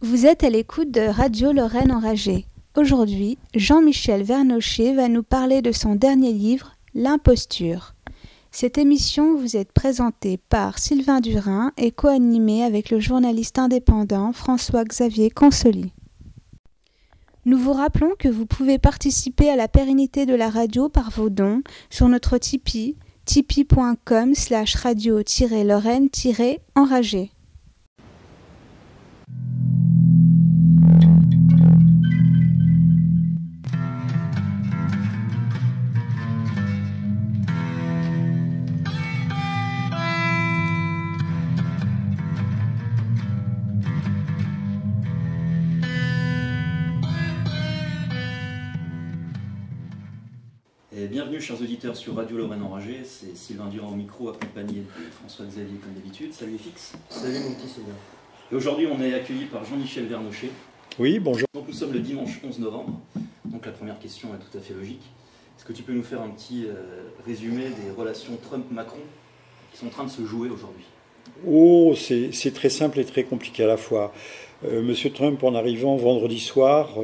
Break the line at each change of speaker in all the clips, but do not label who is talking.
Vous êtes à l'écoute de Radio Lorraine Enragée. Aujourd'hui, Jean-Michel Vernochet va nous parler de son dernier livre, L'imposture. Cette émission vous est présentée par Sylvain Durin et co-animée avec le journaliste indépendant François-Xavier Consoli. Nous vous rappelons que vous pouvez participer à la pérennité de la radio par vos dons sur notre Tipeee, tipeee.com/radio-lorraine-enragée.
Et bienvenue chers auditeurs sur Radio Lorraine Enragée, c'est Sylvain Durand au micro accompagné de François-Xavier comme d'habitude. Salut FX.
Salut mon petit Sylvain.
Et aujourd'hui on est accueilli par Jean-Michel Vernochet.
Oui, bonjour.
Donc nous sommes le dimanche 11 novembre, donc la première question est tout à fait logique. Est-ce que tu peux nous faire un petit résumé des relations Trump-Macron qui sont en train de se jouer aujourd'hui?
Oh, c'est très simple et très compliqué à la fois. Monsieur Trump, en arrivant vendredi soir,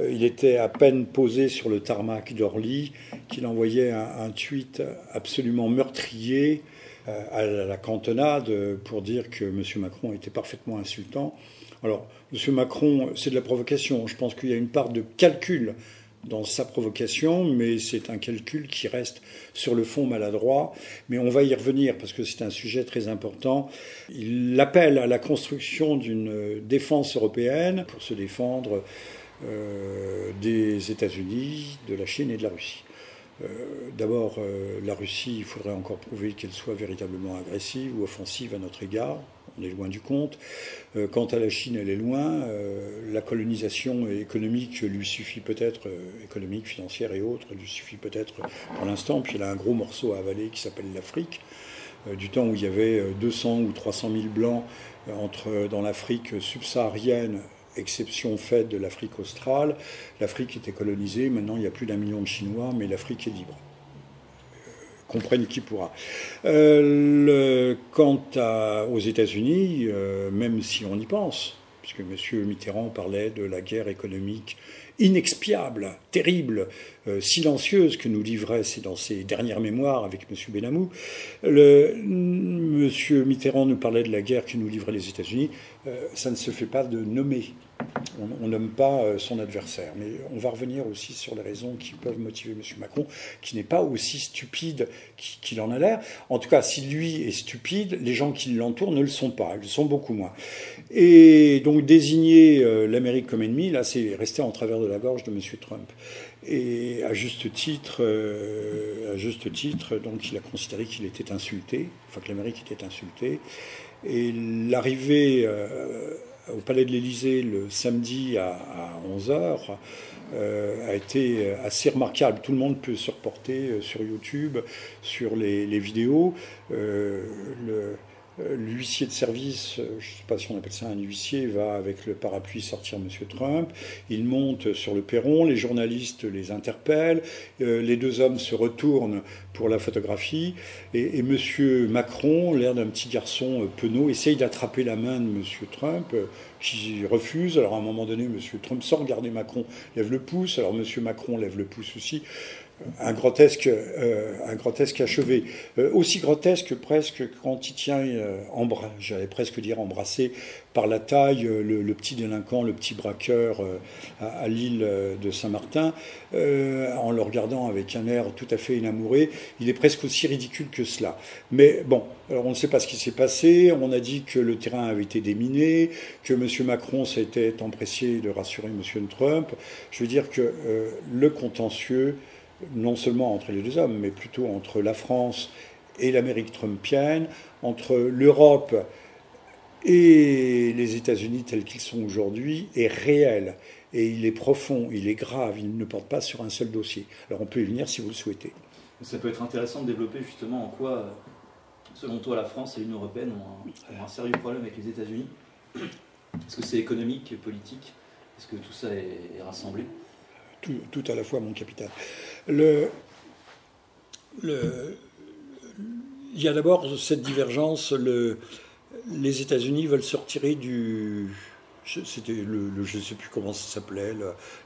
il était à peine posé sur le tarmac d'Orly qu'il envoyait un tweet absolument meurtrier à la cantonade pour dire que M. Macron était parfaitement insultant. Alors, M. Macron, c'est de la provocation. Je pense qu'il y a une part de calcul dans sa provocation, mais c'est un calcul qui reste sur le fond maladroit. Mais on va y revenir parce que c'est un sujet très important. Il appelle à la construction d'une défense européenne pour se défendre des États-Unis, de la Chine et de la Russie. D'abord, la Russie, il faudrait encore prouver qu'elle soit véritablement agressive ou offensive à notre égard. On est loin du compte. Quant à la Chine, elle est loin. La colonisation économique lui suffit peut-être, économique, financière et autres, lui suffit peut-être pour l'instant. Puis elle a un gros morceau à avaler qui s'appelle l'Afrique. Du temps où il y avait 200 ou 300 000 blancs dans l'Afrique subsaharienne, exception faite de l'Afrique australe. L'Afrique était colonisée, maintenant il y a plus d'1 million de Chinois, mais l'Afrique est libre. Comprenne qui pourra. Quant aux États-Unis, même si on y pense, puisque M. Mitterrand parlait de la guerre économique inexpiable, terrible, silencieuse que nous livrait dans ses dernières mémoires avec M. Benamou. M. Mitterrand nous parlait de la guerre que nous livraient les États-Unis. Ça ne se fait pas de nommer. On nomme pas son adversaire. Mais on va revenir aussi sur les raisons qui peuvent motiver M. Macron, qui n'est pas aussi stupide qu'il en a l'air. En tout cas, si lui est stupide, les gens qui l'entourent ne le sont pas. Ils le sont beaucoup moins. Et donc désigner l'Amérique comme ennemi, là, c'est rester en travers de la gorge de M. Trump. Et à juste titre, donc il a considéré qu'il était insulté, enfin que l'Amérique était insultée. Et l'arrivée au Palais de l'Élysée le samedi à 11h a été assez remarquable. Tout le monde peut se reporter sur YouTube, sur les vidéos. L'huissier de service, je ne sais pas si on appelle ça un huissier, va avec le parapluie sortir M. Trump. Il monte sur le perron, les journalistes les interpellent, les deux hommes se retournent pour la photographie, et M. Macron, l'air d'un petit garçon penaud, essaye d'attraper la main de M. Trump, qui refuse. Alors à un moment donné, M. Trump, sans regarder Macron, lève le pouce, alors M. Macron lève le pouce aussi. Un grotesque achevé. Aussi grotesque presque quand il tient, j'allais presque dire embrassé, par la taille, le petit délinquant, le petit braqueur à l'île de Saint-Martin, en le regardant avec un air tout à fait enamouré. Il est presque aussi ridicule que cela. Mais bon, alors on ne sait pas ce qui s'est passé. On a dit que le terrain avait été déminé, que M. Macron s'était empressé de rassurer M. Trump. Je veux dire que le contentieux, non seulement entre les deux hommes, mais plutôt entre la France et l'Amérique trumpienne, entre l'Europe et les États-Unis tels qu'ils sont aujourd'hui, est réel. Et il est profond, il est grave, il ne porte pas sur un seul dossier. Alors on peut y venir si vous le souhaitez.
Ça peut être intéressant de développer justement en quoi, selon toi, la France et l'Union européenne ont un sérieux problème avec les États-Unis. Est-ce que c'est économique, politique? Est-ce que tout ça est rassemblé?
Tout à la fois, mon capitaine. Il y a d'abord cette divergence. Les États-Unis veulent se retirer du C'était je ne sais plus comment ça s'appelait,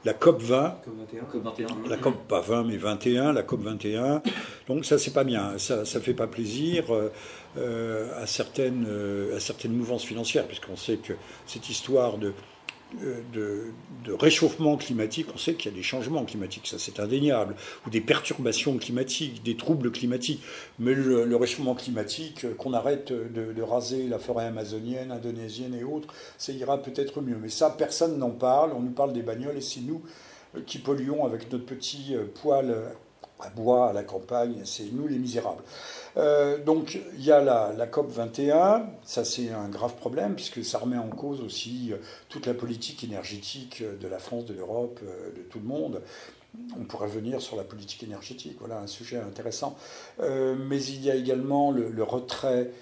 la COP 20.
COP 21.
La COP, pas 20, mais 21, la COP 21. Donc ça, c'est pas bien. Ça fait pas plaisir à certaines mouvances financières, puisqu'on sait que cette histoire de réchauffement climatique, on sait qu'il y a des changements climatiques, ça c'est indéniable, ou des perturbations climatiques, des troubles climatiques. Mais le réchauffement climatique, qu'on arrête de raser la forêt amazonienne, indonésienne et autres, ça ira peut-être mieux. Mais ça, personne n'en parle. On nous parle des bagnoles et c'est nous qui polluons avec notre petit poêle à bois à la campagne, c'est nous les misérables. Donc il y a la COP 21, ça c'est un grave problème puisque ça remet en cause aussi toute la politique énergétique de la France, de l'Europe, de tout le monde. On pourrait revenir sur la politique énergétique, voilà un sujet intéressant. Mais il y a également le retrait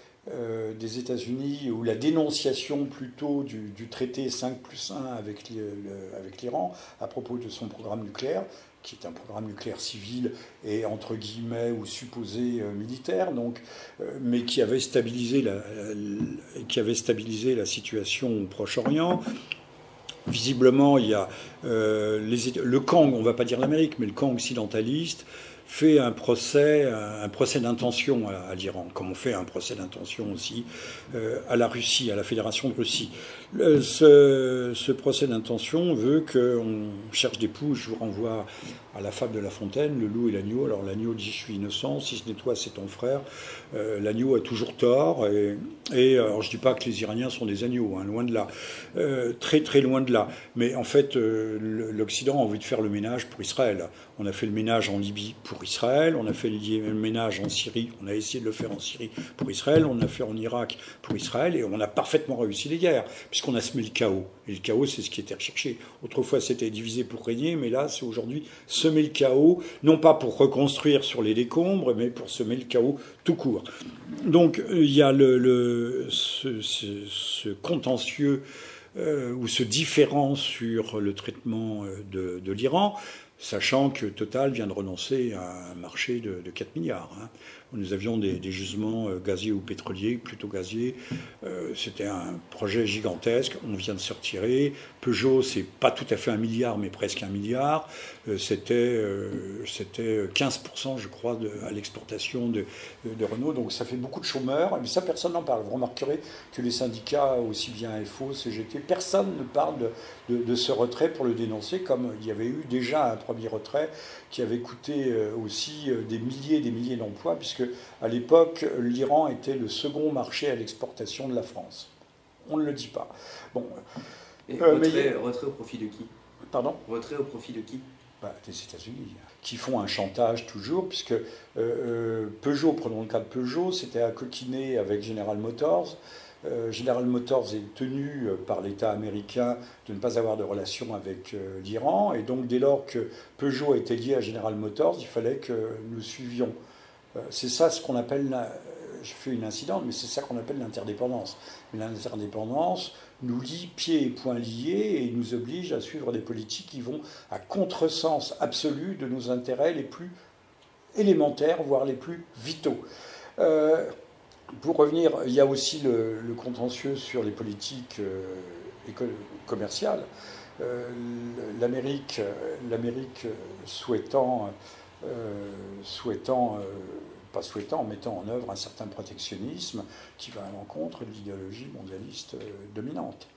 des États-Unis ou la dénonciation plutôt du traité 5+1 avec l'Iran à propos de son programme nucléaire, qui est un programme nucléaire civil et entre guillemets ou supposé militaire, donc, mais qui avait stabilisé la situation au Proche-Orient. Visiblement, il y a le camp, on ne va pas dire l'Amérique, mais le camp occidentaliste fait un procès d'intention à l'Iran, comme on fait un procès d'intention aussi à la Russie, à la Fédération de Russie. Ce procès d'intention veut qu'on cherche des poux. Je vous renvoie à la fable de La Fontaine, le loup et l'agneau. Alors l'agneau dit « je suis innocent, si ce n'est toi, c'est ton frère ». L'agneau a toujours tort. Et alors je ne dis pas que les Iraniens sont des agneaux, hein, loin de là. Très très loin de là. Mais en fait, l'Occident a envie de faire le ménage pour Israël. On a fait le ménage en Libye pour Israël, on a fait le ménage en Syrie, on a essayé de le faire en Syrie pour Israël, on a fait en Irak pour Israël, et on a parfaitement réussi les guerres, puisqu'on a semé le chaos. Et le chaos, c'est ce qui était recherché. Autrefois, c'était diviser pour régner, mais là, c'est aujourd'hui semer le chaos, non pas pour reconstruire sur les décombres, mais pour semer le chaos tout court. Donc, il y a ce contentieux ou ce différend sur le traitement de l'Iran, sachant que Total vient de renoncer à un marché de 4 milliards. Hein. Nous avions des gisements gaziers ou pétroliers, plutôt gaziers. C'était un projet gigantesque. On vient de se retirer. Peugeot, c'est pas tout à fait 1 milliard, mais presque 1 milliard. C'était 15%, je crois, à l'exportation de Renault. Donc ça fait beaucoup de chômeurs. Mais ça, personne n'en parle. Vous remarquerez que les syndicats, aussi bien FO, CGT, personne ne parle de ce retrait pour le dénoncer, comme il y avait eu déjà un premier retrait qui avait coûté aussi des milliers d'emplois, puisque à l'époque, l'Iran était le second marché à l'exportation de la France. On ne le dit pas. Bon.
Et retrait au profit de qui?
Pardon?
Retrait au profit de qui?
Des États-Unis, qui font un chantage toujours, puisque Peugeot, prenons le cas de Peugeot, c'était à coquiner avec General Motors. General Motors est tenu par l'État américain de ne pas avoir de relation avec l'Iran, et donc dès lors que Peugeot était lié à General Motors, il fallait que nous suivions. C'est ça ce qu'on appelle, je fais une incidente, mais c'est ça qu'on appelle l'interdépendance. Mais l'interdépendance nous lie pieds et poings liés et nous oblige à suivre des politiques qui vont à contresens absolu de nos intérêts les plus élémentaires, voire les plus vitaux. Pour revenir, il y a aussi le contentieux sur les politiques commerciales. L'Amérique mettant en œuvre un certain protectionnisme qui va à l'encontre de l'idéologie mondialiste dominante.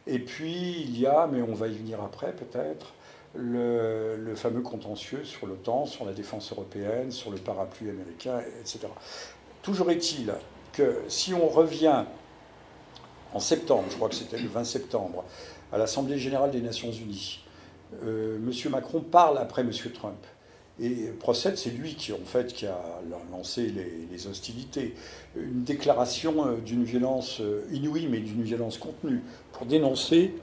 Et puis il y a, mais on va y venir après peut-être, le fameux contentieux sur l'OTAN, sur la défense européenne, sur le parapluie américain, etc. Toujours est-il que si on revient en septembre, je crois que c'était le 20 septembre, à l'Assemblée générale des Nations Unies, M. Macron parle après M. Trump et procède, c'est lui qui a lancé les hostilités, une déclaration d'une violence inouïe, mais d'une violence contenue, pour dénoncer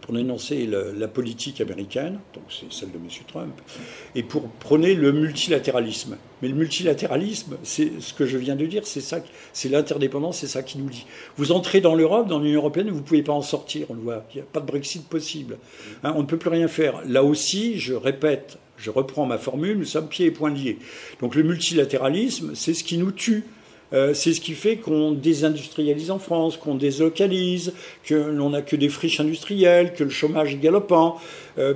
la politique américaine, donc c'est celle de M. Trump, et pour prôner le multilatéralisme. Mais le multilatéralisme, c'est ce que je viens de dire, c'est ça, c'est l'interdépendance, c'est ça qui nous lie. Vous entrez dans l'Europe, dans l'Union européenne, vous ne pouvez pas en sortir, on le voit, il n'y a pas de Brexit possible. Hein, on ne peut plus rien faire. Là aussi, je répète, je reprends ma formule, nous sommes pieds et poings liés. Donc le multilatéralisme, c'est ce qui nous tue. C'est ce qui fait qu'on désindustrialise en France, qu'on délocalise, que l'on n'a que des friches industrielles, que le chômage est galopant,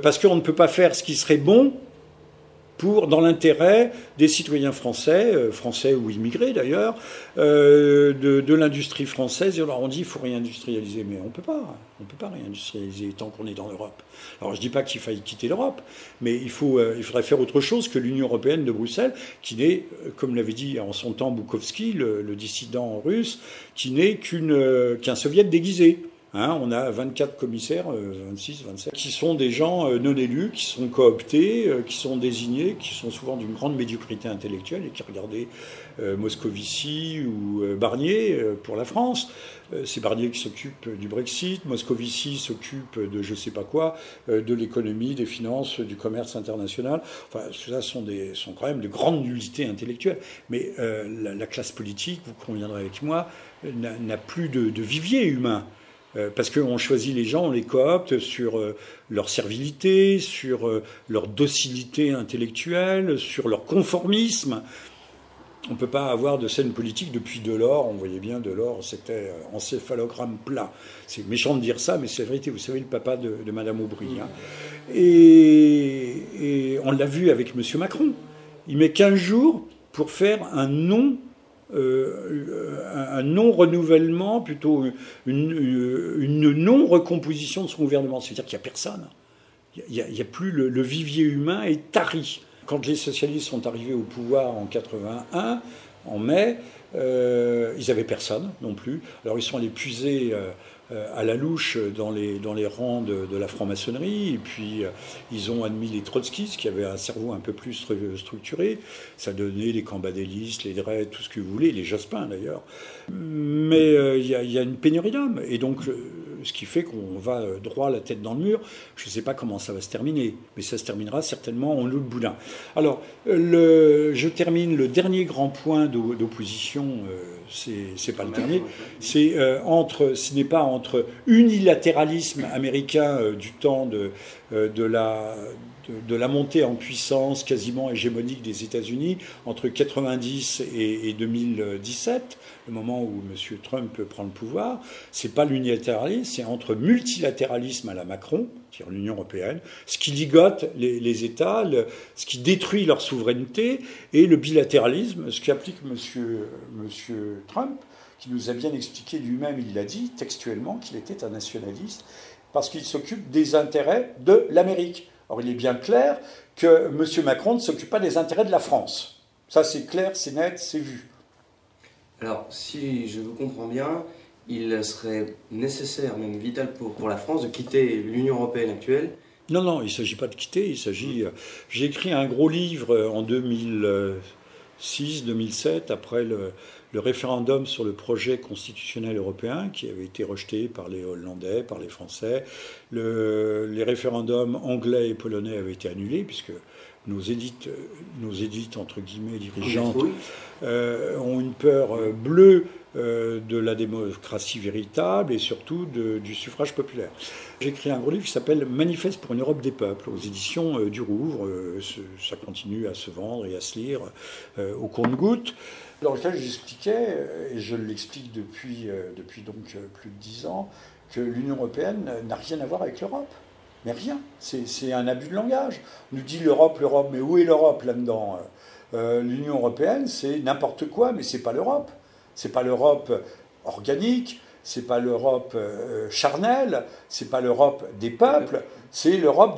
parce qu'on ne peut pas faire ce qui serait bon dans l'intérêt des citoyens français, français ou immigrés d'ailleurs, de l'industrie française. Et alors on dit qu'il faut réindustrialiser, mais on peut pas réindustrialiser tant qu'on est dans l'Europe. Alors je dis pas qu'il faille quitter l'Europe, mais il faudrait faire autre chose que l'Union européenne de Bruxelles, qui n'est, comme l'avait dit en son temps Boukowski, le dissident russe, qui n'est qu'un soviet déguisé. On a 24 commissaires, 26, 27, qui sont des gens non élus, qui sont cooptés, qui sont désignés, qui sont souvent d'une grande médiocrité intellectuelle et qui regardaient Moscovici ou Barnier pour la France. C'est Barnier qui s'occupe du Brexit, Moscovici s'occupe de je sais pas quoi, de l'économie, des finances, du commerce international. Enfin, ça sont quand même de grandes nullités intellectuelles. Mais la classe politique, vous conviendrez avec moi, n'a plus de vivier humain. Parce qu'on choisit les gens, on les coopte sur leur servilité, sur leur docilité intellectuelle, sur leur conformisme. On ne peut pas avoir de scène politique depuis Delors. On voyait bien Delors, c'était encéphalogramme plat. C'est méchant de dire ça, mais c'est la vérité. Vous savez, le papa de Madame Aubry. Et on l'a vu avec M. Macron. Il met 15 jours pour faire un non-renouvellement, plutôt une non-recomposition de son gouvernement. C'est-à-dire qu'il n'y a personne. Il n'y a plus le vivier humain est tari. Quand les socialistes sont arrivés au pouvoir en 81, en mai, ils n'avaient personne non plus. Alors ils sont allés puiser à la louche dans les rangs de la franc-maçonnerie, et puis ils ont admis les trotskistes qui avaient un cerveau un peu plus structuré. Ça donnait les cambadélistes, les Drey, tout ce que vous voulez, les Jospin d'ailleurs. Mais il y a une pénurie d'hommes, et donc ce qui fait qu'on va droit la tête dans le mur. Je ne sais pas comment ça va se terminer, mais ça se terminera certainement en loup de boudin. Alors, je termine le dernier grand point d'opposition, c'est pas le dernier, ce n'est pas entre unilatéralisme américain du temps de la montée en puissance quasiment hégémonique des États-Unis entre 90 et 2017, le moment où M. Trump prend le pouvoir. C'est pas l'unilatéralisme, c'est entre multilatéralisme à la Macron, c'est-à-dire l'Union européenne, ce qui ligote les États, ce qui détruit leur souveraineté, et le bilatéralisme, ce qui applique M. Trump, qui nous a bien expliqué lui-même, il l'a dit textuellement, qu'il était un nationaliste, parce qu'il s'occupe des intérêts de l'Amérique. Or, il est bien clair que M. Macron ne s'occupe pas des intérêts de la France. Ça, c'est clair, c'est net, c'est vu.
Alors, si je vous comprends bien, il serait nécessaire, même vital pour la France, de quitter l'Union européenne actuelle.
Non, il ne s'agit pas de quitter, il s'agit... J'ai écrit un gros livre en 2006-2007, après le référendum sur le projet constitutionnel européen, qui avait été rejeté par les Hollandais, par les Français. Les référendums anglais et polonais avaient été annulés, puisque nos élites entre guillemets, dirigeantes, ont une peur bleue de la démocratie véritable et surtout du suffrage populaire. J'ai écrit un gros livre qui s'appelle « Manifeste pour une Europe des peuples » aux éditions du Rouvre. Ça continue à se vendre et à se lire au compte-gouttes. Dans lequel j'expliquais, et je l'explique depuis donc plus de 10 ans, que l'Union européenne n'a rien à voir avec l'Europe. Mais rien. C'est un abus de langage. On nous dit l'Europe, mais où est l'Europe là-dedans ? L'Union européenne, c'est n'importe quoi, mais c'est pas l'Europe. C'est pas l'Europe organique, c'est pas l'Europe charnelle, c'est pas l'Europe des peuples, c'est l'Europe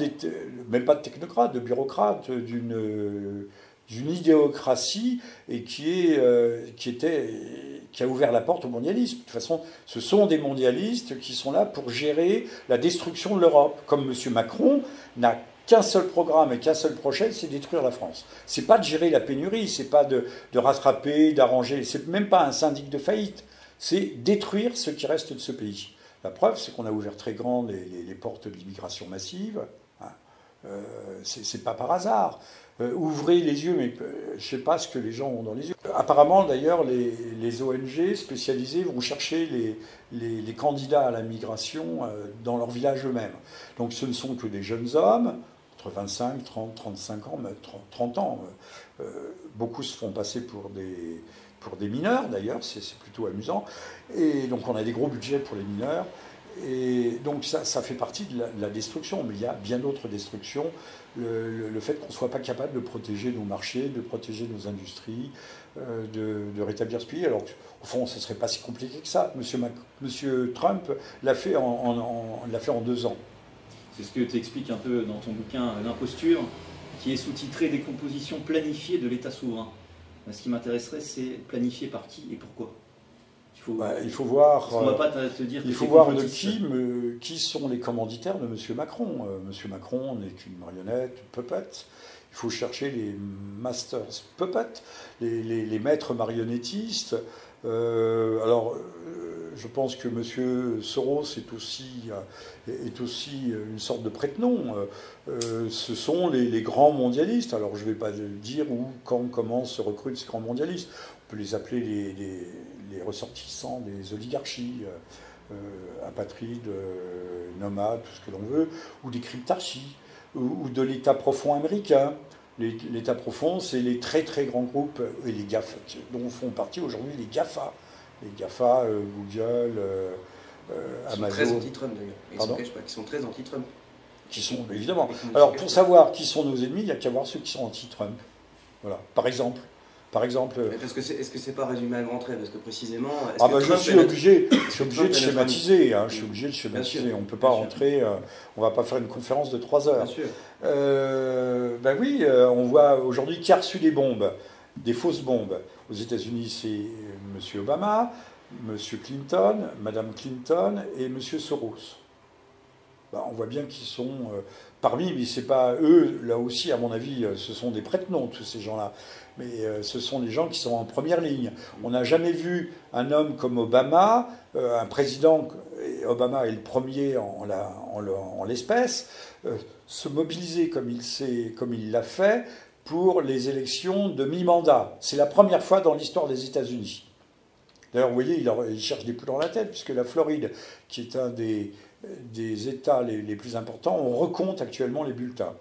même pas de technocrates, de bureaucrates, d'une idéocratie et qui a ouvert la porte au mondialisme. De toute façon, ce sont des mondialistes qui sont là pour gérer la destruction de l'Europe. Comme M. Macron n'a qu'un seul programme et qu'un seul projet, c'est détruire la France. C'est pas de gérer la pénurie, c'est pas de rattraper, d'arranger, c'est même pas un syndic de faillite, c'est détruire ce qui reste de ce pays. La preuve, c'est qu'on a ouvert très grand les portes de l'immigration massive. C'est pas par hasard. Ouvrez les yeux, mais je ne sais pas ce que les gens ont dans les yeux. Apparemment, d'ailleurs, les ONG spécialisées vont chercher les candidats à la migration dans leur village eux-mêmes. Donc ce ne sont que des jeunes hommes, entre 25, 30, 35 ans, 30 ans. Beaucoup se font passer pour pour des mineurs d'ailleurs, c'est plutôt amusant. Et donc on a des gros budgets pour les mineurs. Et donc ça fait partie de la destruction, mais il y a bien d'autres destructions. Le fait qu'on ne soit pas capable de protéger nos marchés, de protéger nos industries, de rétablir ce pays. Alors au fond, ce ne serait pas si compliqué que ça. Monsieur Trump l'a fait en 2 ans.
C'est ce que tu expliques un peu dans ton bouquin L'imposture, qui est sous-titré Décomposition planifiée de l'État souverain. Ce qui m'intéresserait, c'est planifié par qui et pourquoi.
Il faut voir,
on va pas te dire
il faut voir de qui sont les commanditaires de M. Macron. M. Macron n'est qu'une marionnette, puppet. Il faut chercher les masters puppet, les maîtres marionnettistes. Je pense que M. Soros est aussi une sorte de prête-nom. Ce sont les grands mondialistes. Alors je ne vais pas dire où, quand, comment se recrutent ces grands mondialistes. On peut les appeler les ressortissants des oligarchies, apatrides, nomades, tout ce que l'on veut, ou des cryptarchies, ou de l'État profond américain. L'État profond, c'est les très très grands groupes, et les GAFA, dont font partie aujourd'hui les GAFA. Les GAFA, Google, Amazon.
Ils sont très anti-Trump d'ailleurs. Ils ne cachent pas qu'ils sont très anti-Trump.
Qui sont, évidemment. Alors pour savoir qui sont nos ennemis, il n'y a qu'à voir ceux qui sont anti-Trump. Voilà. Par exemple.
Est-ce que c'est pas résumé à grands traits? Parce que précisément.
Je suis obligé de schématiser. Je suis obligé de schématiser. On ne peut pas rentrer. On ne va pas faire une conférence de 3 heures.
Bien sûr.
Oui, on voit aujourd'hui qui a reçu des bombes, des fausses bombes. Aux États-Unis, c'est M. Obama, M. Clinton, Mme Clinton et M. Soros. On voit bien qu'ils sont parmi, mais c'est pas eux, là aussi, à mon avis, ce sont des prête-noms, tous ces gens-là. Mais ce sont des gens qui sont en première ligne. On n'a jamais vu un homme comme Obama, un président, et Obama est le premier en l'espèce, se mobiliser comme il l'a fait pour les élections de mi-mandat. C'est la première fois dans l'histoire des États-Unis. D'ailleurs, vous voyez, il cherche des poules dans la tête, puisque la Floride, qui est un des États les plus importants, on recompte actuellement les bulletins.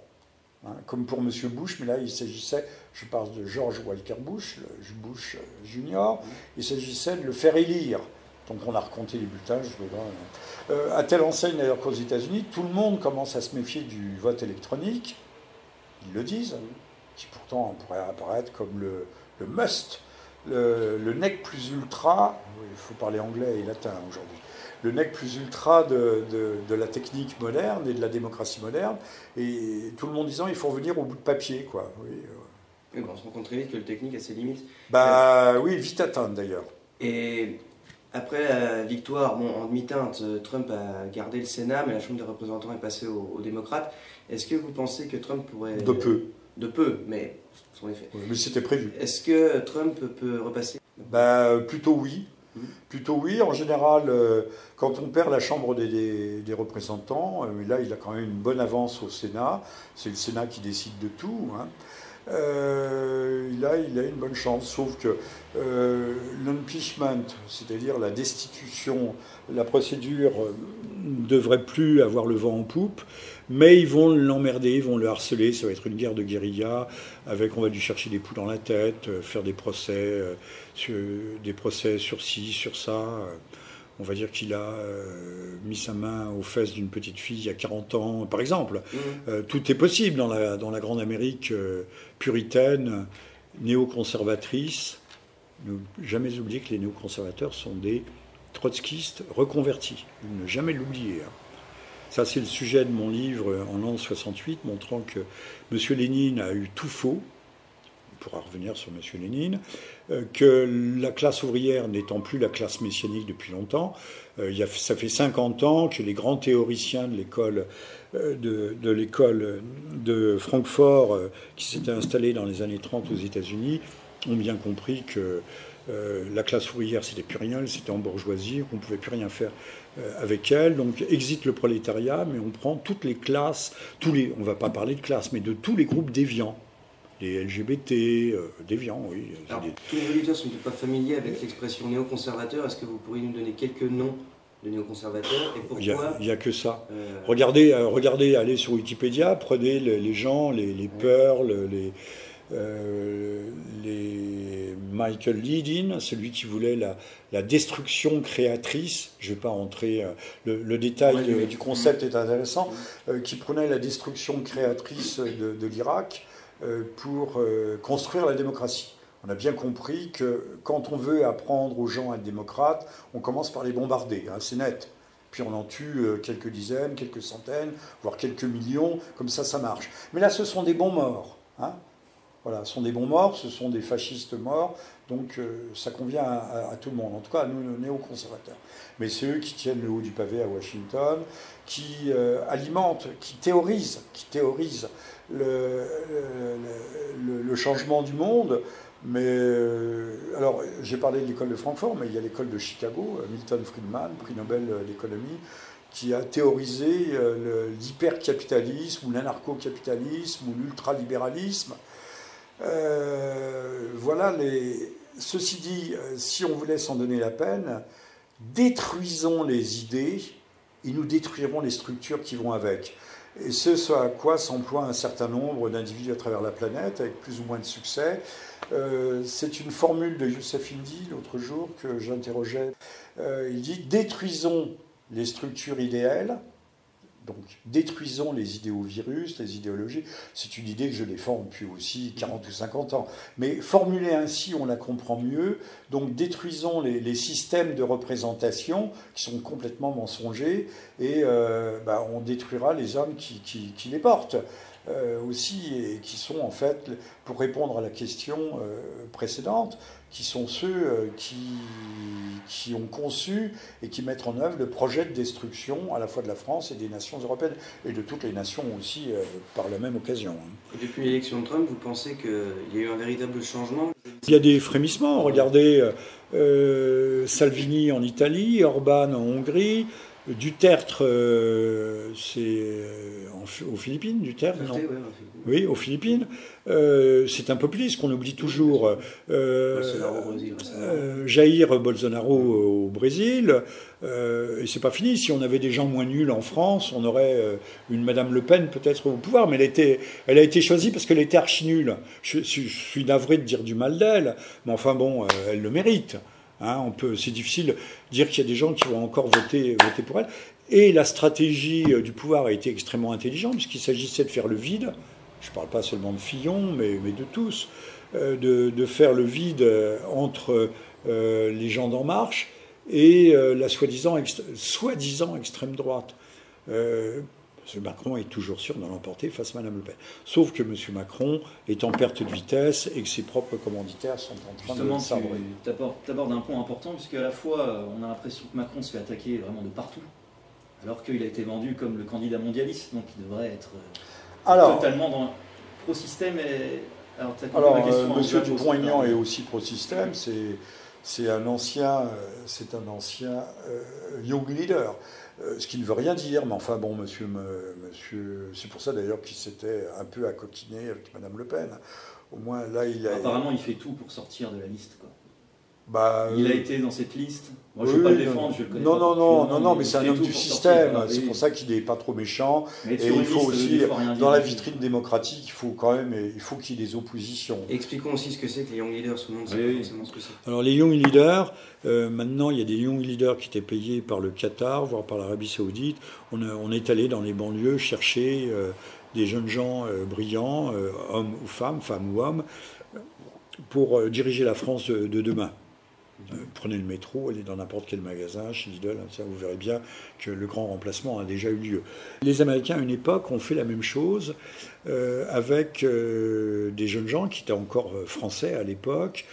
Comme pour M. Bush, mais là il s'agissait, je parle de George Walker Bush, Bush Junior, il s'agissait de le faire élire. Donc on a recompté les bulletins. À telle enseigne d'ailleurs qu'aux États-Unis, tout le monde commence à se méfier du vote électronique. Ils le disent, qui pourtant pourrait apparaître comme le must, le nec plus ultra. Il faut parler anglais et latin aujourd'hui. Le nec plus ultra de la technique moderne et de la démocratie moderne, et tout le monde disant il faut revenir au bout de papier, quoi.
Oui, on se rend compte très vite que le technique a ses limites.
Oui, vite atteinte d'ailleurs.
Et après la victoire, en demi-teinte, Trump a gardé le Sénat, mais la Chambre des représentants est passée aux démocrates. Est-ce que vous pensez que Trump pourrait... De peu, mais son effet.
Oui, mais c'était prévu.
Est-ce que Trump peut repasser?
Plutôt oui. Plutôt oui. En général, quand on perd la Chambre des représentants, là, il a quand même une bonne avance au Sénat. C'est le Sénat qui décide de tout. Il a une bonne chance, sauf que l'impeachment, c'est-à-dire la destitution, la procédure ne devrait plus avoir le vent en poupe, mais ils vont l'emmerder, ils vont le harceler, ça va être une guerre de guérilla, on va lui chercher des poules dans la tête, faire des procès sur ci, sur ça. On va dire qu'il a mis sa main aux fesses d'une petite fille il y a 40 ans, par exemple. Tout est possible dans la grande Amérique puritaine, néoconservatrice. Ne jamais oublier que les néoconservateurs sont des trotskistes reconvertis. Ne jamais l'oublier. Ça, c'est le sujet de mon livre en l'an 68, montrant que M. Lénine a eu tout faux. On pourra revenir sur M. Lénine, que la classe ouvrière n'étant plus la classe messianique depuis longtemps, ça fait 50 ans que les grands théoriciens de l'école de Francfort, qui s'étaient installés dans les années 30 aux États-Unis, ont bien compris que la classe ouvrière, c'était plus rien, elle c'était en bourgeoisie, qu'on ne pouvait plus rien faire avec elle. Donc existe le prolétariat, mais on prend toutes les classes, on ne va pas parler de classe, mais de tous les groupes déviants. Les LGBT, déviants, oui.
Alors, tous les auditeurs ne sont peut-être pas familiers avec l'expression néoconservateur. Est-ce que vous pourriez nous donner quelques noms de néoconservateurs et pourquoi?
Il n'y a que ça. Regardez, allez sur Wikipédia, prenez les gens, les Pearl, Michael Leadin, celui qui voulait la destruction créatrice, je ne vais pas entrer, le détail du concept est intéressant, qui prenait la destruction créatrice de l'Irak pour construire la démocratie. On a bien compris que quand on veut apprendre aux gens à être démocrates, on commence par les bombarder, hein, c'est net. Puis on en tue quelques dizaines, quelques centaines, voire quelques millions, comme ça marche. Mais là, ce sont des bons morts. Hein. Voilà, ce sont des bons morts, ce sont des fascistes morts, donc ça convient à tout le monde, en tout cas à nous, néoconservateurs. Mais c'est eux qui tiennent le haut du pavé à Washington, qui alimentent, qui théorisent le changement du monde. Mais alors, j'ai parlé de l'école de Francfort, mais il y a l'école de Chicago, Milton Friedman, prix Nobel d'économie, qui a théorisé l'hypercapitalisme ou l'anarcho-capitalisme ou l'ultralibéralisme. Voilà, ceci dit, si on voulait s'en donner la peine, détruisons les idées et nous détruirons les structures qui vont avec. Et c'est ce à quoi s'emploient un certain nombre d'individus à travers la planète, avec plus ou moins de succès. C'est une formule de Youssef Indy, l'autre jour, que j'interrogeais. Il dit « Détruisons les structures idéales ». Donc, détruisons les idéovirus, les idéologies. C'est une idée que je défends depuis aussi 40 ou 50 ans. Mais formulée ainsi, on la comprend mieux. Donc, détruisons les systèmes de représentation qui sont complètement mensongers et on détruira les hommes qui les portent. Aussi, et qui sont en fait, pour répondre à la question précédente, qui sont ceux qui ont conçu et qui mettent en œuvre le projet de destruction à la fois de la France et des nations européennes, et de toutes les nations aussi par la même occasion.
Et depuis l'élection de Trump, vous pensez qu'il y a eu un véritable changement ?
Il y a des frémissements. Regardez Salvini en Italie, Orban en Hongrie, Duterte, c'est aux Philippines, Duterte, non ? Oui, aux Philippines. C'est un populiste qu'on oublie toujours. Jair Bolsonaro au Brésil. Et c'est pas fini. Si on avait des gens moins nuls en France, on aurait une Madame Le Pen peut-être au pouvoir. Mais elle a été choisie parce qu'elle était archi nulle. Je suis navré de dire du mal d'elle, mais enfin bon, elle le mérite. Hein, c'est difficile de dire qu'il y a des gens qui vont encore voter pour elle. Et la stratégie du pouvoir a été extrêmement intelligente, puisqu'il s'agissait de faire le vide. Je ne parle pas seulement de Fillon, mais de tous. De faire le vide entre les gens d'En Marche et la soi-disant extrême droite. M. Macron est toujours sûr d'en l'emporter face à Mme Le Pen. Sauf que M. Macron est en perte de vitesse et que ses propres commanditaires sont en train de sabrer.
Tu abordes un point important, puisque à la fois, on a l'impression que Macron se fait attaquer vraiment de partout, alors qu'il a été vendu comme le candidat mondialiste, donc il devrait être totalement dans pro-système. Alors,
M. Dupont-Aignan est aussi pro-système, c'est un ancien young leader. Ce qui ne veut rien dire, mais enfin bon, monsieur, c'est pour ça d'ailleurs qu'il s'était un peu accoquiné avec Mme Le Pen. Au moins là,
apparemment, il fait tout pour sortir de la liste, quoi.
Bah,
il a été dans cette liste. Moi, je ne veux pas le défendre, je le connais pas.
Non, mais c'est un homme du système. C'est pour ça qu'il n'est pas trop méchant. Et il faut aussi, dans la vitrine démocratique, il faut qu'il y ait des oppositions.
Expliquons aussi ce que c'est que les Young Leaders. Forcément ce que c'est.
Alors les Young Leaders, maintenant, il y a des Young Leaders qui étaient payés par le Qatar, voire par l'Arabie Saoudite. On est allé dans les banlieues chercher des jeunes gens brillants, hommes ou femmes ou hommes, pour diriger la France de demain. Prenez le métro, allez dans n'importe quel magasin, chez Lidl, ça, vous verrez bien que le grand remplacement a déjà eu lieu. Les Américains, à une époque, ont fait la même chose avec des jeunes gens qui étaient encore français à l'époque,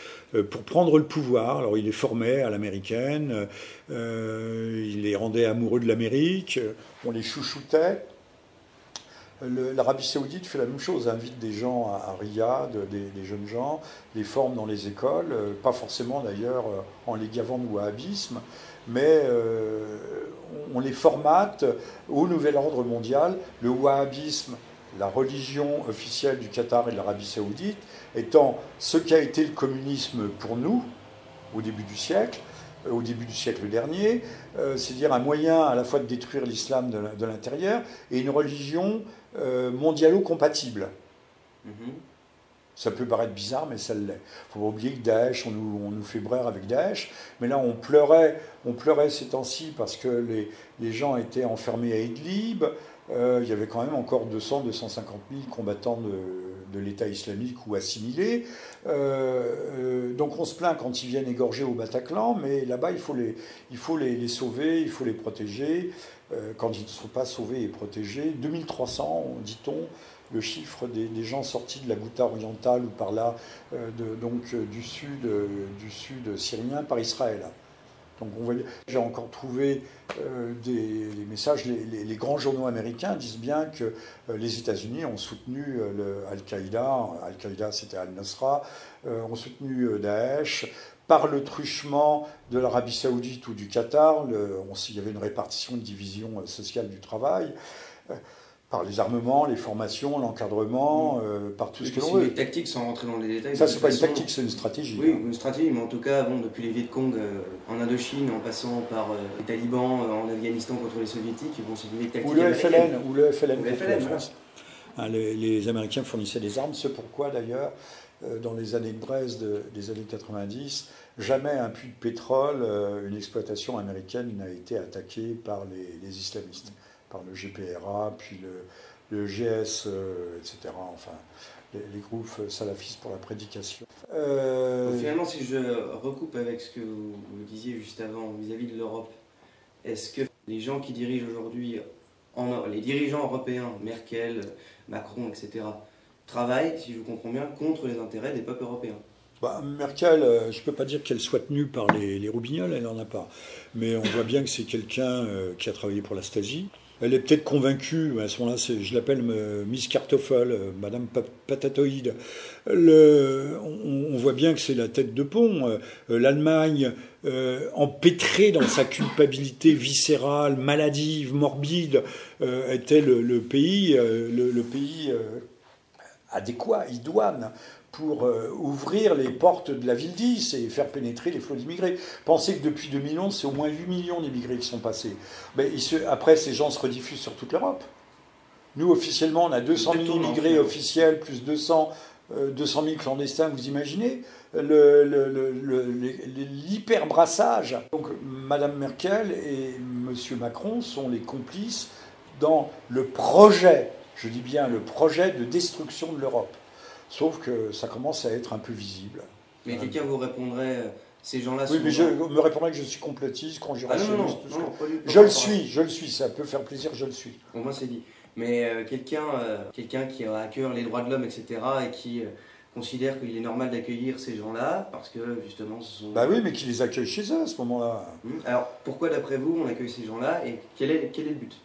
pour prendre le pouvoir. Alors, ils les formaient à l'américaine, ils les rendaient amoureux de l'Amérique, on les chouchoutait. L'Arabie Saoudite fait la même chose, invite des gens à Riyad, des jeunes gens, les forme dans les écoles, pas forcément d'ailleurs en les gavant de wahhabisme, mais on les formate au nouvel ordre mondial. Le wahhabisme, la religion officielle du Qatar et de l'Arabie Saoudite, étant ce qu'a été le communisme pour nous au début du siècle dernier, c'est-à-dire un moyen à la fois de détruire l'islam de l'intérieur et une religion mondialo-compatible. Ça peut paraître bizarre, mais ça l'est. Il ne faut pas oublier que Daesh, on nous fait brère avec Daesh, mais là on pleurait ces temps-ci parce que les gens étaient enfermés à Idlib. Il y avait quand même encore 200-250 000 combattants de l'État islamique ou assimilés. Donc on se plaint quand ils viennent égorger au Bataclan, mais là-bas il faut les sauver, il faut les protéger. Quand ils ne sont pas sauvés et protégés, 2300, dit-on, le chiffre des gens sortis de la Ghouta orientale ou par là, du sud syrien par Israël. Donc j'ai encore trouvé des messages, les grands journaux américains disent bien que les États-Unis ont soutenu Al-Qaïda c'était Al-Nusra, ont soutenu Daesh, par le truchement de l'Arabie Saoudite ou du Qatar, il y avait une répartition, une division sociale du travail, par les armements, les formations, l'encadrement, par tout ce que l'on veut.
Les tactiques, sans rentrer dans les détails.
Ça, c'est pas une tactique, c'est une stratégie.
Oui, une stratégie, mais en tout cas, depuis les Viet Cong en Indochine, en passant par les talibans en Afghanistan contre les soviétiques, c'est une tactique.
Ou le FLN contre la France. Les Américains fournissaient des armes, c'est pourquoi d'ailleurs, dans les années de Brest des années 90, jamais un puits de pétrole, une exploitation américaine n'a été attaquée par les islamistes, par le GPRA, puis le GS, etc. Enfin, les groupes salafistes pour la prédication.
Finalement, si je recoupe avec ce que vous disiez juste avant vis-à-vis de l'Europe, est-ce que les gens qui dirigent aujourd'hui, les dirigeants européens, Merkel, Macron, etc., travaillent, si je vous comprends bien, contre les intérêts des peuples européens?
Merkel, je ne peux pas dire qu'elle soit tenue par les roubignoles, elle n'en a pas. Mais on voit bien que c'est quelqu'un qui a travaillé pour la Stasi. Elle est peut-être convaincue, à ce moment-là, je l'appelle Miss Kartoffel, Madame Patatoïde. On voit bien que c'est la tête de pont. L'Allemagne, empêtrée dans sa culpabilité viscérale, maladive, morbide, était le pays adéquat, idoine, pour ouvrir les portes de la ville d'Is et faire pénétrer les flots d'immigrés. Pensez que depuis 2011, c'est au moins 8 millions d'immigrés qui sont passés. Mais après, ces gens se rediffusent sur toute l'Europe. Nous, officiellement, on a 200 000 immigrés officiels, plus 200 000 clandestins, vous imaginez l'hyperbrassage. Donc, Mme Merkel et M. Macron sont les complices dans le projet, je dis bien le projet de destruction de l'Europe. Sauf que ça commence à être un peu visible.
Mais quelqu'un vous répondrait, ces gens-là sont...
Oui, mais je me répondrais que je suis complotiste, conjurationniste, tout ça. Je le suis, ça peut faire plaisir, je le suis.
Bon, moi c'est dit. Mais quelqu'un qui a à cœur les droits de l'homme, etc., et qui considère qu'il est normal d'accueillir ces gens-là, parce que justement ce sont...
Oui, mais qui les accueille chez eux à ce moment-là.
Alors, pourquoi d'après vous on accueille ces gens-là, et quel est le but ?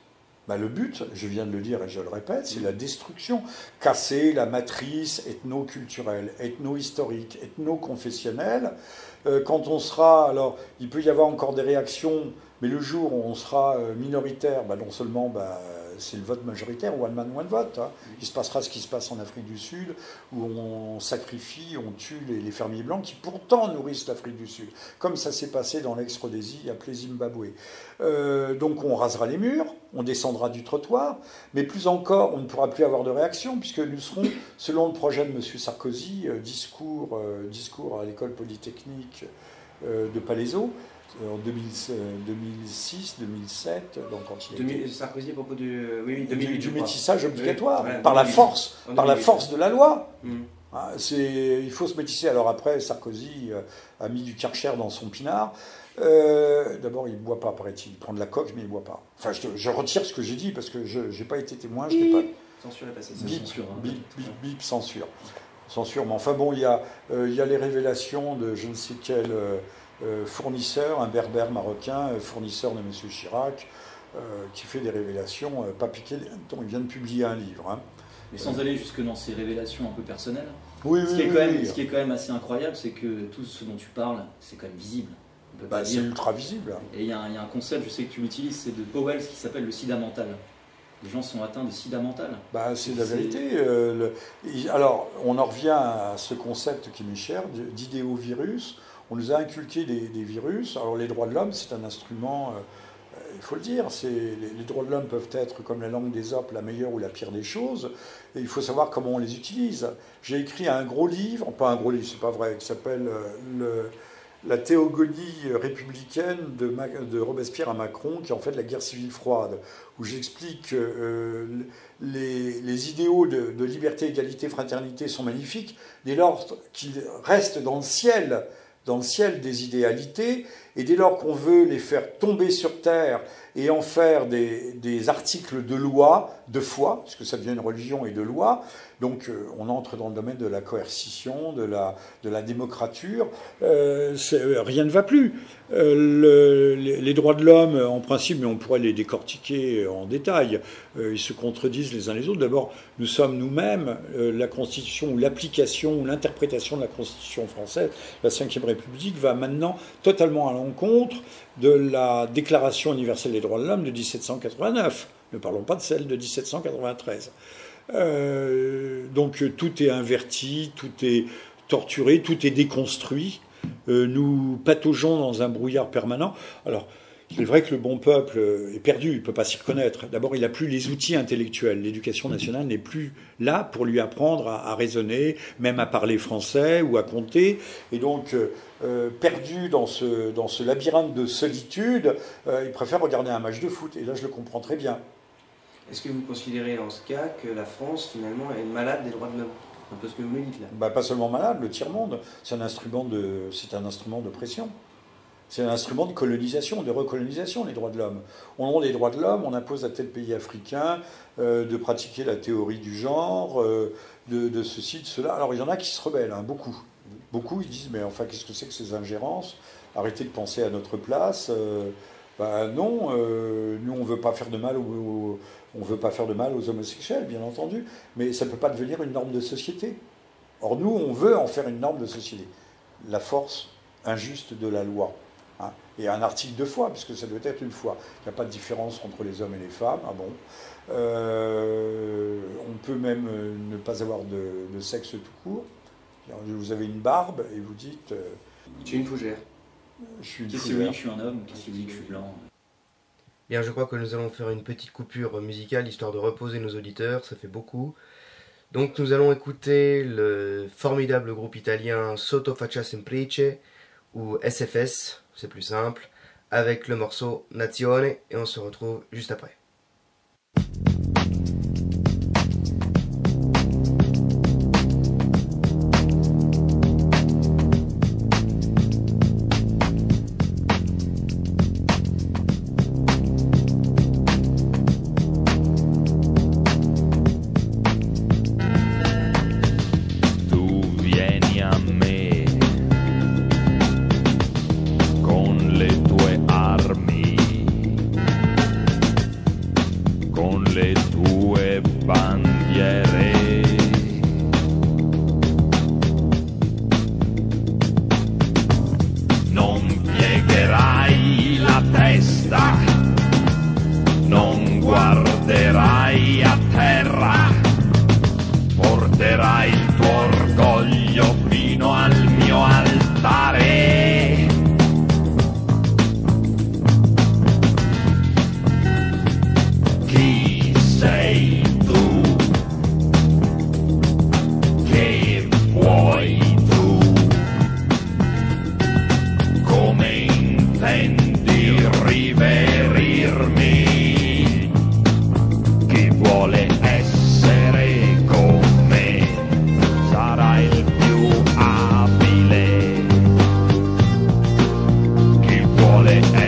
Le but, je viens de le dire et je le répète, c'est la destruction. Casser la matrice ethno-culturelle, ethno-historique, ethno-confessionnelle. Quand on sera... Alors, il peut y avoir encore des réactions, mais le jour où on sera minoritaire, non seulement c'est le vote majoritaire, one man, one vote. Hein. Il se passera ce qui se passe en Afrique du Sud, où on sacrifie, on tue les fermiers blancs qui pourtant nourrissent l'Afrique du Sud, comme ça s'est passé dans l'ex-Rhodésie, appelé Zimbabwe. Donc on rasera les murs, on descendra du trottoir, mais plus encore, on ne pourra plus avoir de réaction, puisque nous serons, selon le projet de M. Sarkozy, discours à l'école polytechnique de Palaiseau, en 2006, 2007, donc quand il était...
Sarkozy à propos du
métissage obligatoire, par la force de la loi. Il faut se métisser. Alors après, Sarkozy a mis du Karcher dans son pinard. D'abord, il ne boit pas, paraît-il. Il prend de la coke, mais il ne boit pas. Enfin, je retire ce que j'ai dit, parce que je n'ai pas été témoin, je n'ai pas...
Censure est passée.
Bip, censure. Censure, mais enfin bon, il y a les révélations de je ne sais quel... fournisseur, un berbère marocain, fournisseur de M. Chirac, qui fait des révélations pas piquées. Il vient de publier un livre. Hein.
Mais sans aller jusque dans ces révélations un peu personnelles,
ce
qui est quand même assez incroyable, c'est que tout ce dont tu parles, c'est quand même visible.
C'est ultra visible.
Et il y a un concept, je sais que tu l'utilises, c'est de Powell, qui s'appelle le sida mental. Les gens sont atteints de sida mental.
C'est la vérité. Alors, on en revient à ce concept qui m'est cher, d'idéovirus. On nous a inculqué des virus. Alors les droits de l'homme, c'est un instrument Il faut le dire, les droits de l'homme peuvent être, comme la langue d'Ésope, la meilleure ou la pire des choses, et il faut savoir comment on les utilise. J'ai écrit un gros livre, pas un gros livre, c'est pas vrai, qui s'appelle La théogonie républicaine de Robespierre à Macron, qui est en fait la guerre civile froide, où j'explique que les idéaux de liberté, égalité, fraternité sont magnifiques, dès lors qu'ils restent dans le ciel des idéalités, et dès lors qu'on veut les faire tomber sur terre et en faire des articles de loi, de foi, parce que ça devient une religion et de loi, donc on entre dans le domaine de la coercition, de la démocrature, rien ne va plus. Les droits de l'homme, en principe, mais on pourrait les décortiquer en détail, ils se contredisent les uns les autres. D'abord, nous sommes nous-mêmes, la Constitution, ou l'application, ou l'interprétation de la Constitution française, la Ve République, va maintenant totalement à l'encontre de la Déclaration universelle des droits de l'homme de 1789. Ne parlons pas de celle de 1793. Donc tout est inverti, tout est torturé, tout est déconstruit. Nous pataugeons dans un brouillard permanent. Alors, il est vrai que le bon peuple est perdu, il ne peut pas s'y reconnaître. D'abord, il n'a plus les outils intellectuels. L'éducation nationale n'est plus là pour lui apprendre à raisonner, même à parler français ou à compter. Et donc, perdu dans ce labyrinthe de solitude, il préfère regarder un match de foot. Et là, je le comprends très bien.
Est-ce que vous considérez en ce cas que la France, finalement, est malade des droits de l'homme? Un peu ce que vous me dites là.
Bah, pas seulement malade, le tiers-monde, c'est un instrument de pression. C'est un instrument de colonisation, de recolonisation, les droits de l'homme. Au nom des droits de l'homme, on impose à tel pays africain de pratiquer la théorie du genre, de ceci, de cela. Alors il y en a qui se rebellent, hein, beaucoup. Beaucoup, ils disent, mais enfin, qu'est-ce que c'est que ces ingérences? Arrêtez de penser à notre place. Non, nous, on ne veut pas faire de mal aux homosexuels, bien entendu, mais ça ne peut pas devenir une norme de société. Or, nous, on veut en faire une norme de société. La force injuste de la loi. Hein. Et un article de foi, puisque ça doit être une foi. Il n'y a pas de différence entre les hommes et les femmes. Ah bon. On peut même ne pas avoir de sexe tout court. Vous avez une barbe et vous dites...
tu es une fougère.
Je suis une fougère. Qui dit que je suis un homme? Qui dit que je suis blanc?
Bien, je crois que nous allons faire une petite coupure musicale, histoire de reposer nos auditeurs, ça fait beaucoup. Donc nous allons écouter le formidable groupe italien Sotto Faccia Semplice, ou SFS, c'est plus simple, avec le morceau Nazione, et on se retrouve juste après.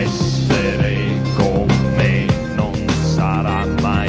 Essere con me non sarà mai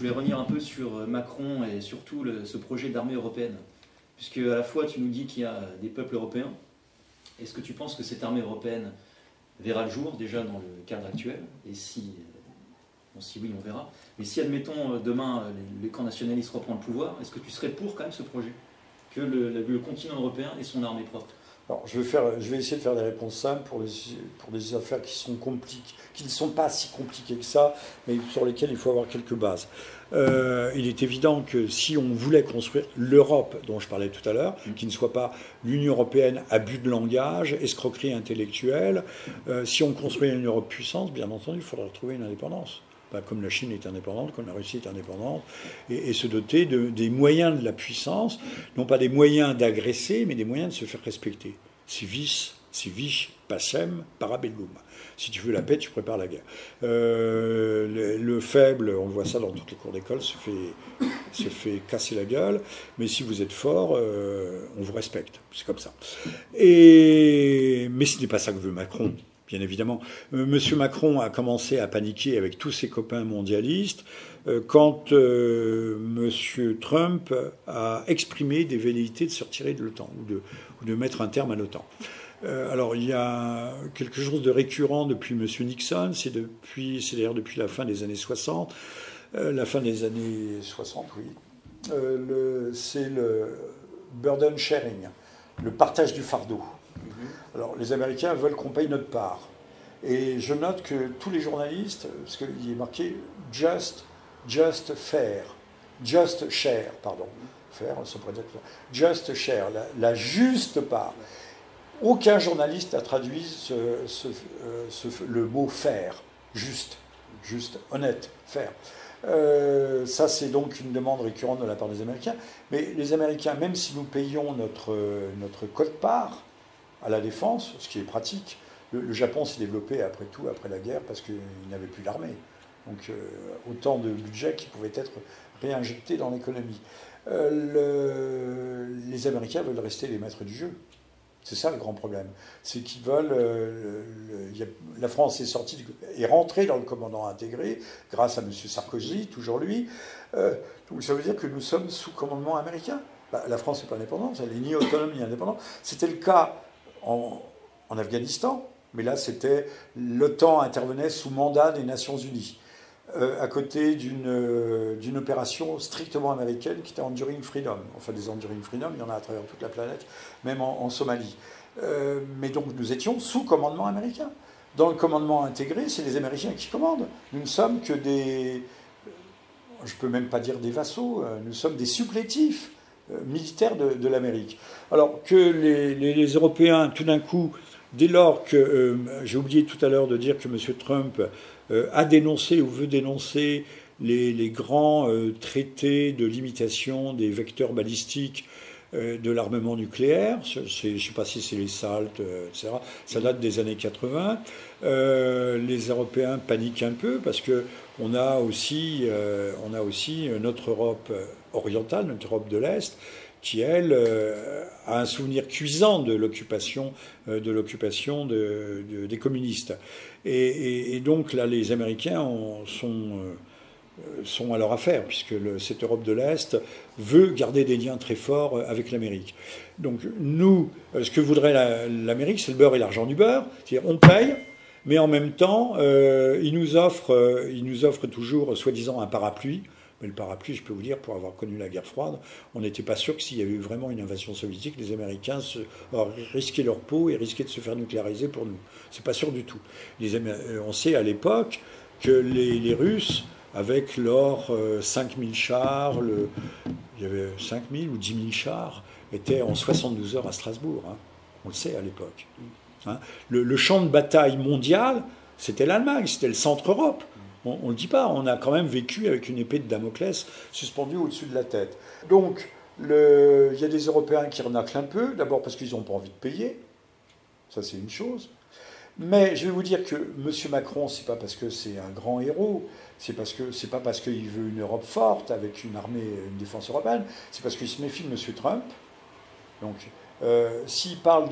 voulais revenir un peu sur Macron et surtout ce projet d'armée européenne. Puisque à la fois tu nous dis qu'il y a des peuples européens. Est-ce que tu penses que cette armée européenne verra le jour déjà dans le cadre actuel? Et si oui, on verra. Mais si, admettons, demain, les camps nationalistes reprennent le pouvoir, est-ce que tu serais pour quand même ce projet? Que le continent européen ait son armée propre?
Alors, je vais essayer de faire des réponses simples pour des affaires qui sont compliquées, qui ne sont pas si compliquées que ça, mais sur lesquelles il faut avoir quelques bases. Il est évident que si on voulait construire l'Europe dont je parlais tout à l'heure, qui ne soit pas l'Union européenne abus de langage, escroquerie intellectuelle, si on construit une Europe puissance, bien entendu, il faudrait retrouver une indépendance. Comme la Chine est indépendante, comme la Russie est indépendante, et se doter des moyens de la puissance, non pas des moyens d'agresser, mais des moyens de se faire respecter. Si vis, pacem, parabellum. Si tu veux la paix, tu prépares la guerre. Le faible, on le voit ça dans toutes les cours d'école, se fait casser la gueule, mais si vous êtes fort, on vous respecte. C'est comme ça. Mais ce n'est pas ça que veut Macron. Bien évidemment, Monsieur Macron a commencé à paniquer avec tous ses copains mondialistes quand Monsieur Trump a exprimé des velléités de se retirer de l'OTAN ou de mettre un terme à l'OTAN. Alors il y a quelque chose de récurrent depuis Monsieur Nixon, c'est d'ailleurs depuis la fin des années 60, la fin des années 60, oui, c'est le burden sharing, le partage du fardeau. Alors, les Américains veulent qu'on paye notre part. Et je note que tous les journalistes, parce qu'il est marqué just share, pardon. Faire, ça pourrait être just share, la juste part. Aucun journaliste n'a traduit le mot faire, juste, honnête, faire. Ça, c'est donc une demande récurrente de la part des Américains. Mais les Américains, même si nous payons notre quote-part à la défense, ce qui est pratique, le Japon s'est développé après la guerre, parce qu'il n'avait plus d'armée. Donc autant de budget qui pouvait être réinjecté dans l'économie. Les Américains veulent rester les maîtres du jeu. C'est ça le grand problème. C'est qu'ils veulent... la France est rentrée dans le commandement intégré grâce à M. Sarkozy, toujours lui. Donc ça veut dire que nous sommes sous commandement américain. La France n'est pas indépendante, elle n'est ni autonome ni indépendante. C'était le cas en Afghanistan, mais là l'OTAN intervenait sous mandat des Nations Unies, à côté d'une opération strictement américaine qui était Enduring Freedom. Enfin, des Enduring Freedom, il y en a à travers toute la planète, même en Somalie. Mais donc nous étions sous commandement américain. Dans le commandement intégré, c'est les Américains qui commandent. Nous ne sommes que je ne peux même pas dire des vassaux, nous sommes des supplétifs militaires de l'Amérique. Alors que les Européens, tout d'un coup, dès lors que, j'ai oublié tout à l'heure de dire que M. Trump a dénoncé ou veut dénoncer les grands traités de limitation des vecteurs balistiques de l'armement nucléaire, je ne sais pas si c'est les SALT, etc., ça date des années 80, les Européens paniquent un peu parce qu'on a aussi notre Europe orientale, notre Europe de l'Est, qui, elle, a un souvenir cuisant de l'occupation des communistes. Et donc là, les Américains sont à leur affaire, puisque cette Europe de l'Est veut garder des liens très forts avec l'Amérique. Donc nous, ce que voudrait l'Amérique, c'est le beurre et l'argent du beurre. C'est-à-dire on paye, mais en même temps, ils nous offrent toujours, soi-disant, un parapluie. Mais le parapluie, je peux vous dire, pour avoir connu la guerre froide, on n'était pas sûr que s'il y avait eu vraiment une invasion soviétique, les Américains auraient risqué leur peau et risquaient de se faire nucléariser pour nous. C'est pas sûr du tout. On sait à l'époque que les Russes, avec leurs 5000 chars, il y avait 5000 ou 10 000 chars, étaient en 72 heures à Strasbourg. Hein. On le sait à l'époque. Hein. Le champ de bataille mondial, c'était l'Allemagne, c'était le centre-Europe. On ne le dit pas, on a quand même vécu avec une épée de Damoclès suspendue au-dessus de la tête. Donc, il y a des Européens qui renaclent un peu, d'abord parce qu'ils n'ont pas envie de payer, ça c'est une chose. Mais je vais vous dire que M. Macron, c'est pas parce que c'est un grand héros, c'est pas parce qu'il veut une Europe forte avec une armée, une défense européenne, c'est parce qu'il se méfie de M. Trump. Donc, s'il parle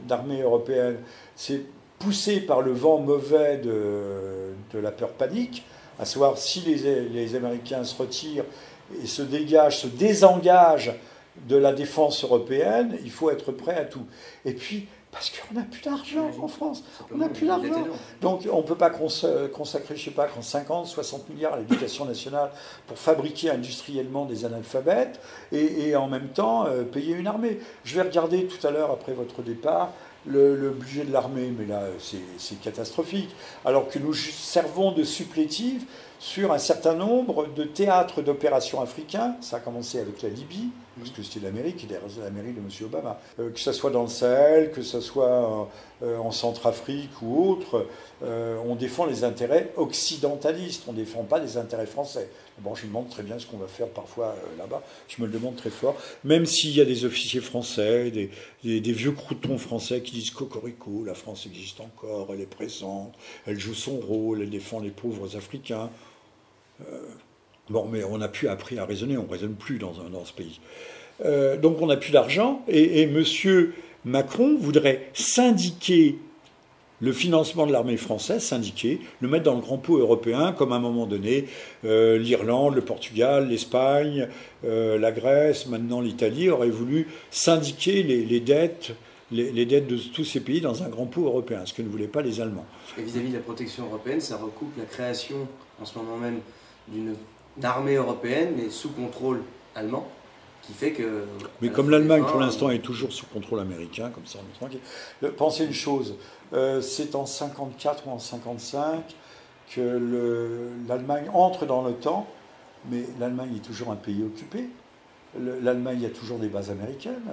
d'armée européenne, c'est poussé par le vent mauvais de la peur panique, à savoir si les Américains se retirent et se dégagent, se désengagent de la défense européenne, il faut être prêt à tout. Et puis, parce qu'on n'a plus d'argent en France. On n'a plus d'argent. Donc on ne peut pas consacrer, je ne sais pas, 50, 60 milliards à l'éducation nationale pour fabriquer industriellement des analphabètes et en même temps payer une armée. Je vais regarder tout à l'heure, après votre départ, le budget de l'armée, mais là c'est catastrophique. Alors que nous servons de supplétifs sur un certain nombre de théâtres d'opérations africains. Ça a commencé avec la Libye, parce que c'était l'Amérique, l'Amérique de M. Obama. Que ce soit dans le Sahel, que ce soit en Centrafrique ou autre, on défend les intérêts occidentalistes, on ne défend pas les intérêts français. Bon, je me demande très bien ce qu'on va faire parfois là-bas, je me le demande très fort, même s'il y a des officiers français, des vieux croutons français qui disent « Cocorico, la France existe encore, elle est présente, elle joue son rôle, elle défend les pauvres Africains ». Bon, mais on n'a plus appris à raisonner, on ne raisonne plus dans ce pays. Donc on n'a plus d'argent, et M. Macron voudrait syndiquer le financement de l'armée française, syndiquer, le mettre dans le grand pot européen, comme à un moment donné, l'Irlande, le Portugal, l'Espagne, la Grèce, maintenant l'Italie, auraient voulu syndiquer les dettes de tous ces pays dans un grand pot européen, ce que ne voulaient pas les Allemands.
Et vis-à-vis de la protection européenne, ça recoupe la création, en ce moment même, d'une armée européenne, mais sous contrôle allemand, qui fait que...
Mais comme l'Allemagne, pour l'instant, est toujours sous contrôle américain, comme ça, on est tranquille. Pensez une chose, c'est en 54 ou en 55 que l'Allemagne entre dans l'OTAN, mais l'Allemagne est toujours un pays occupé. L'Allemagne, il y a toujours des bases américaines,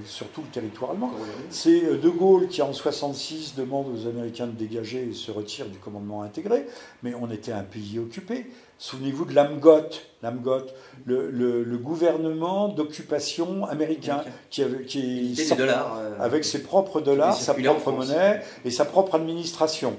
sur tout le territoire allemand. C'est De Gaulle qui, en 1966, demande aux Américains de dégager et se retire du commandement intégré, mais on était un pays occupé. Souvenez-vous de l'AMGOT, le gouvernement d'occupation américain, qui
sorti
avec ses propres dollars, sa propre monnaie et sa propre administration.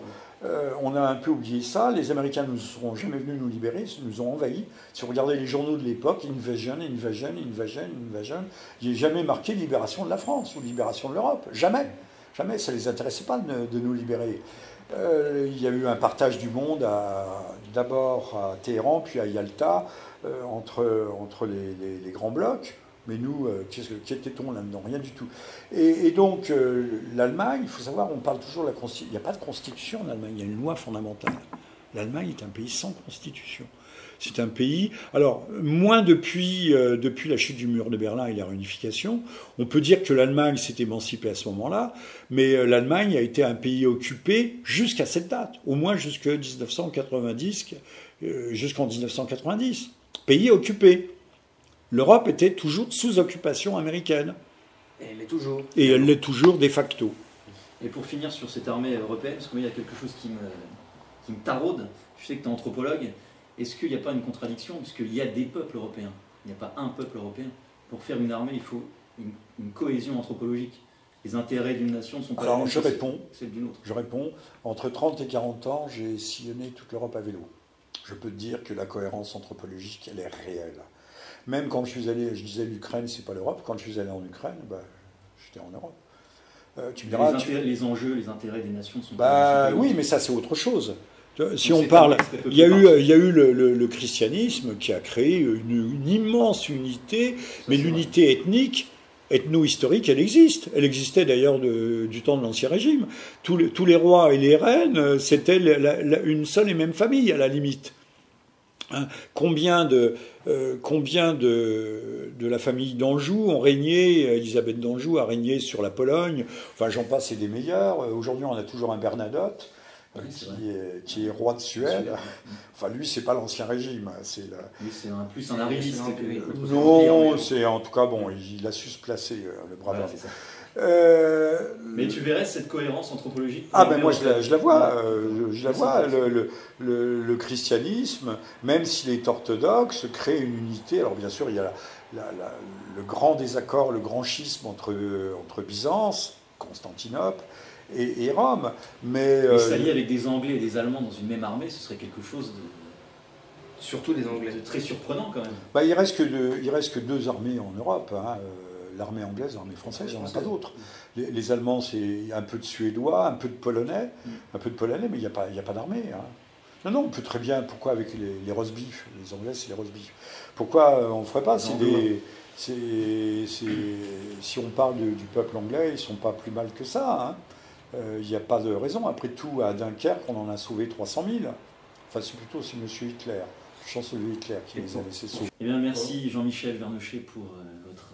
On a un peu oublié ça. Les Américains ne seront jamais venus nous libérer, ils nous ont envahis. Si vous regardez les journaux de l'époque, invasion, il n'y a jamais marqué libération de la France ou libération de l'Europe. Jamais. Jamais. Ça ne les intéressait pas de nous libérer. Il y a eu un partage du monde d'abord à Téhéran, puis à Yalta, entre les grands blocs. Mais nous, qui était-on là-dedans? Rien du tout. Et donc, l'Allemagne, il faut savoir, on parle toujours de la Constitution. Il n'y a pas de Constitution en Allemagne, il y a une loi fondamentale. L'Allemagne est un pays sans Constitution. C'est un pays... Alors, moins depuis la chute du mur de Berlin et la réunification, on peut dire que l'Allemagne s'est émancipée à ce moment-là, mais l'Allemagne a été un pays occupé jusqu'à cette date, au moins jusqu'en 1990. Pays occupé. L'Europe était toujours sous occupation américaine.
Et elle l'est toujours.
Et elle l'est toujours de facto.
Et pour finir sur cette armée européenne, parce qu'il y a quelque chose qui me taraude, je sais que tu es anthropologue, est-ce qu'il n'y a pas une contradiction, puisqu'il y a des peuples européens, il n'y a pas un peuple européen. Pour faire une armée, il faut une cohésion anthropologique. Les intérêts d'une nation ne sont pas les mêmes que celles d'une autre.
Je réponds, entre 30 et 40 ans, j'ai sillonné toute l'Europe à vélo. Je peux te dire que la cohérence anthropologique, elle est réelle. Même quand je suis allé, je disais l'Ukraine, c'est pas l'Europe. Quand je suis allé en Ukraine, j'étais en Europe. Tu me diras,
les enjeux, les intérêts des nations sont pas
oui, mais ça c'est autre chose. Si on parle, il y a eu le christianisme qui a créé une immense unité, mais l'unité ethnique, ethno-historique, elle existe. Elle existait d'ailleurs du temps de l'Ancien Régime. Tous les rois et les reines, c'était une seule et même famille à la limite. Hein, combien de la famille d'Anjou ont régné, Élisabeth d'Anjou a régné sur la Pologne, enfin j'en passe et des meilleurs. Aujourd'hui on a toujours un Bernadotte qui est roi de Suède. Enfin lui c'est pas l'Ancien Régime, c'est
plus un arriviste.
Non, c'est en tout cas bon, il a su se placer le brave.
Voilà, c'est ça. Mais tu verrais cette cohérence anthropologique?
Moi je la vois, le christianisme, même s'il est orthodoxe, crée une unité. Alors bien sûr il y a le grand désaccord, le grand schisme entre Byzance, Constantinople et Rome. Mais
s'allier avec des Anglais et des Allemands dans une même armée, ce serait quelque chose de...
Surtout des Anglais.
De très surprenant quand même.
Il reste que deux armées en Europe, hein. L'armée anglaise, l'armée française, il n'y en a pas d'autres. Les Allemands, c'est un peu de Suédois, un peu de Polonais, mais il n'y a pas d'armée. Hein. Non, non, on peut très bien. Pourquoi avec les roast beef? Les Anglais, c'est les roast beef. Pourquoi on ne ferait pas? Si on parle du peuple anglais, ils ne sont pas plus mal que ça. Il n'y a pas de raison. Après tout, à Dunkerque, on en a sauvé 300 000. Enfin, c'est M. Hitler, le chancelier Hitler, qui les a laissés sauver.
Eh bien, merci Jean-Michel Vernochet pour votre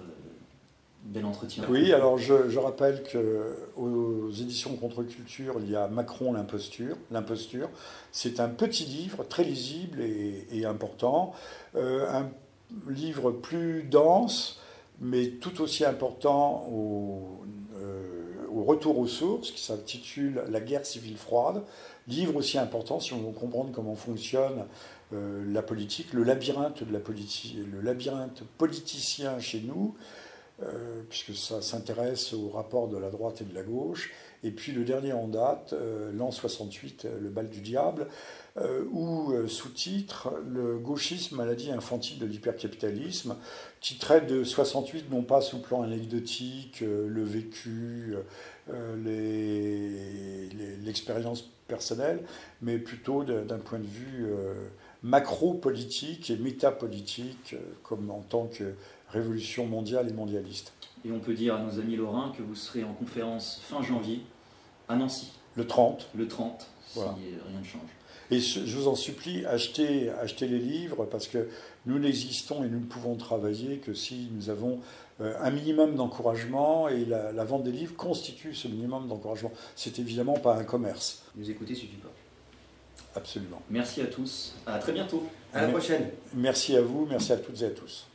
bel entretien.
Oui, alors je rappelle qu'aux éditions Contre-Culture, il y a Macron, l'imposture. C'est un petit livre, très lisible et important. Un livre plus dense, mais tout aussi important au retour aux sources, qui s'intitule La guerre civile froide. Livre aussi important si on veut comprendre comment fonctionne la politique, le labyrinthe politicien chez nous, puisque ça s'intéresse au rapport de la droite et de la gauche. Et puis le dernier en date, l'an 68, le bal du diable, où sous-titre le gauchisme, maladie infantile de l'hypercapitalisme, qui traite de 68 non pas sous le plan anecdotique, le vécu, l'expérience personnelle, mais plutôt d'un point de vue macro-politique et métapolitique, comme en tant que révolution mondiale et mondialiste.
Et on peut dire à nos amis lorrains que vous serez en conférence fin janvier à Nancy.
Le 30.
Le 30, voilà. Si rien ne change.
Et je vous en supplie, achetez les livres, parce que nous n'existons et nous ne pouvons travailler que si nous avons un minimum d'encouragement, et la vente des livres constitue ce minimum d'encouragement. C'est évidemment pas un commerce.
Nous écouter suffit pas.
Absolument.
Merci à tous. À très bientôt.
À la prochaine.
Merci à vous, merci à toutes et à tous.